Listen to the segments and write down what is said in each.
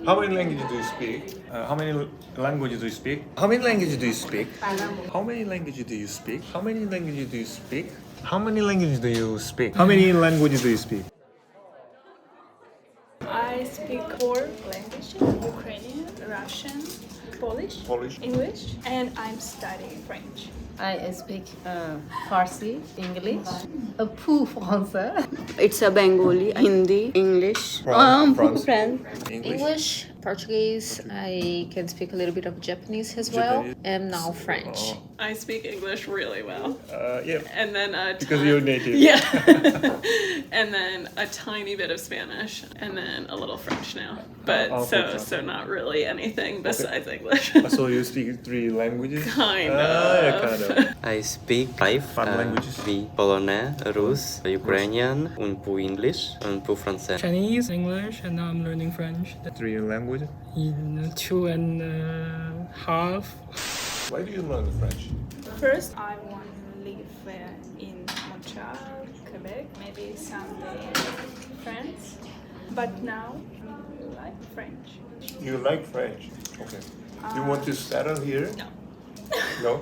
How many languages do you speak? How many languages do you speak? How many languages do you speak? How many languages do you speak? How many languages do you speak? How many languages do you speak? How many languages do you speak? I speak 4 languages: Ukrainian, Russian, Polish, English, and I'm studying French. I speak Farsi, English, peu français. It's a Bengali, Hindi, English, France. French. English, Portuguese. I can speak a little bit of Japanese as well, Japanese. and now French. I speak English really well. Yeah. And then Because you're native. Yeah. And then a tiny bit of Spanish, and then a little French now. But so not really anything besides English. So you speak 3 languages? Kind Yeah, of. kind of. I speak 5 languages. Polonais, Rus, Ukrainian, un peu English, un peu français. Chinese, English, and now I'm learning French. 3 languages? In 2.5. Why do you learn French? First, I want to live in Montreal, Quebec, maybe someday France. But now, I like French. You like French? Okay. You want to settle here? No. No?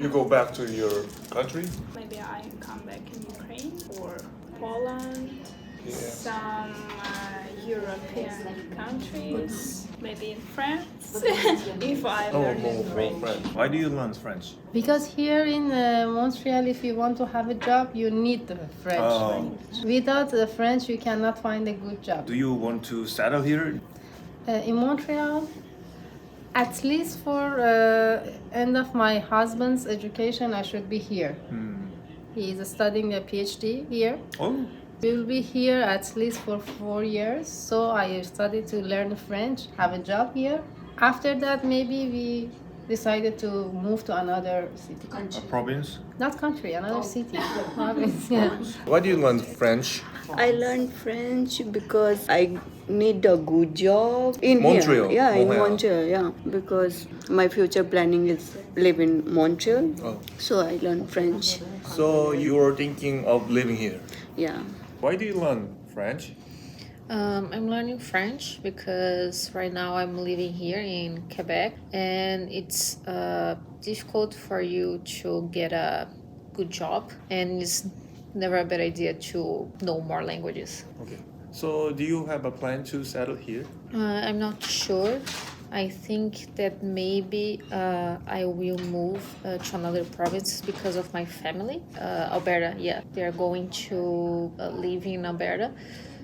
You go back to your country? Maybe I come back in Ukraine or Poland, Yeah. some European countries, maybe in France, if I learn French. Why do you learn French? Because here in Montreal, if you want to have a job, you need the French. Oh. Without the French, you cannot find a good job. Do you want to settle here? In Montreal, at least for end of my husband's education, I should be here. He is studying a PhD here. Oh. We will be here at least for 4 years. So I studied to learn French, have a job here. After that, maybe we decided to move to another city. A province? Not country, another city. Province, yeah. Why do you learn French? I learned French because I need a good job in Montreal. here. Yeah, in Montreal. Montreal. Yeah, because my future planning is live in Montreal. Oh. So I learned French. So you are thinking of living here. Yeah. Why do you learn French? I'm learning French because right now I'm living here in Quebec, and it's difficult for you to get a good job, and it's never a bad idea to know more languages. Okay. So do you have a plan to settle here? I'm not sure. I think that maybe I will move to another province because of my family. Alberta, yeah, they're going to live in Alberta.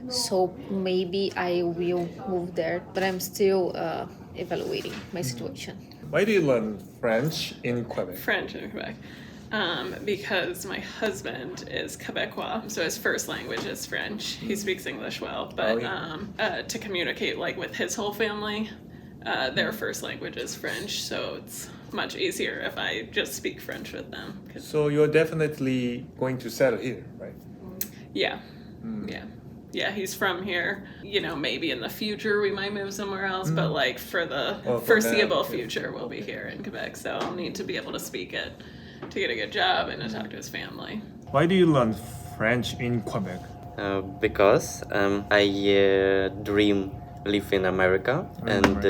So maybe I will move there, but I'm still evaluating my situation. Why do you learn French in Quebec? French in Quebec. Because my husband is Quebecois, so his first language is French. He speaks English well, but to communicate like with his whole family, their first language is French, so it's much easier if I just speak French with them. So you're definitely going to settle here, right? Yeah, yeah, he's from here. You know, maybe in the future we might move somewhere else, but like for the Well, for foreseeable now, future, we'll be here in Quebec. So I'll need to be able to speak it to get a good job and to talk to his family. Why do you learn French in Quebec? Because I dream live in America, and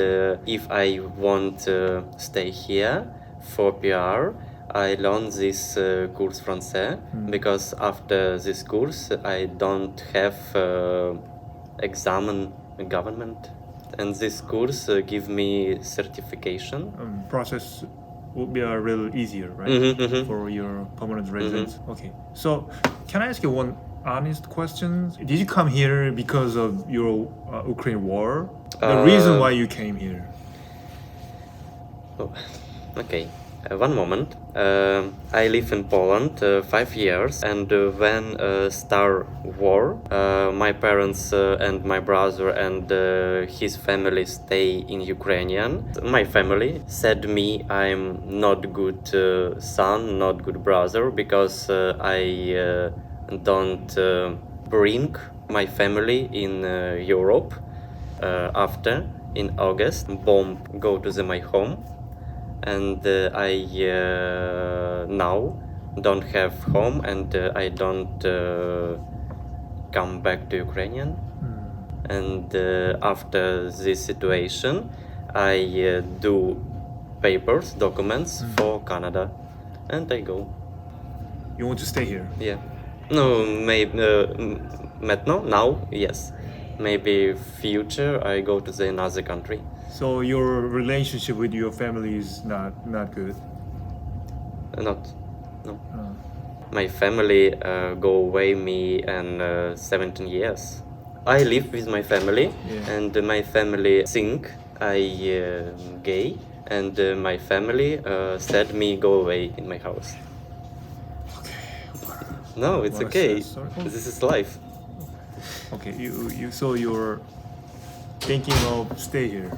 if I want to stay here for PR, I learn this course français because after this course I don't have examen government, and this course give me certification. Process would be a little easier, right? For your permanent residence. Okay. So, can I ask you one honest question? Did you come here because of your Ukraine war? The reason why you came here? Oh, okay. One moment. I live in Poland 5 years, and when start war, my parents and my brother and his family stay in Ukrainian. My family said me I'm not good son, not good brother, because I don't bring my family in Europe. After in August, bomb go to my home. And I now don't have home, and I don't come back to Ukrainian. And after this situation, I do papers, documents for Canada, and I go. You want to stay here? Yeah. No, maybe maintenant, now, yes. Maybe future I go to the another country. So your relationship with your family is not good. Not, no. My family go away me in 17 years. I live with my family, Yeah. and my family think I gay, and my family said me go away in my house. No, it's What a okay. sad story. This is life. Okay, so you're thinking of stay here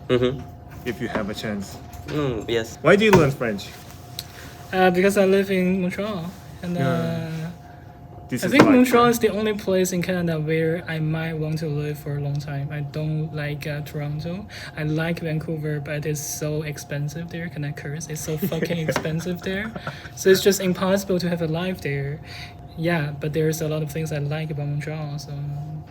Mm-hmm. if you have a chance. Yes. Why do you learn French? Because I live in Montreal, and This I is think like Montreal French. is the only place in Canada where I might want to live for a long time. I don't like Toronto. I like Vancouver, but it's so expensive there. Can I curse? It's so fucking expensive there. So it's just impossible to have a life there. Yeah, but there's a lot of things I like about Montreal, so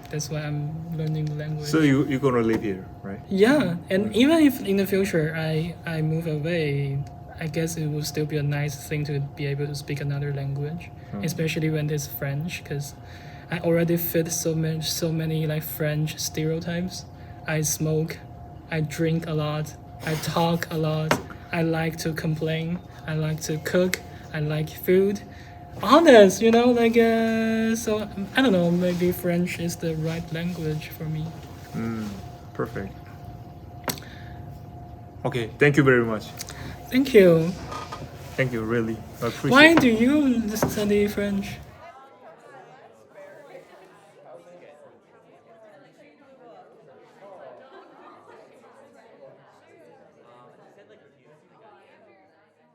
that's why I'm learning the language. So you're gonna live here, right? Yeah, and even if in the future I move away, I guess it will still be a nice thing to be able to speak another language, especially when it's French, because I already fit so many like French stereotypes. I smoke, I drink a lot, I talk a lot, I like to complain, I like to cook, I like food. Honest, you know, like so I don't know, maybe French is the right language for me. Perfect. Okay, thank you very much. Thank you. Thank you, really. I appreciate Why it. do you study French?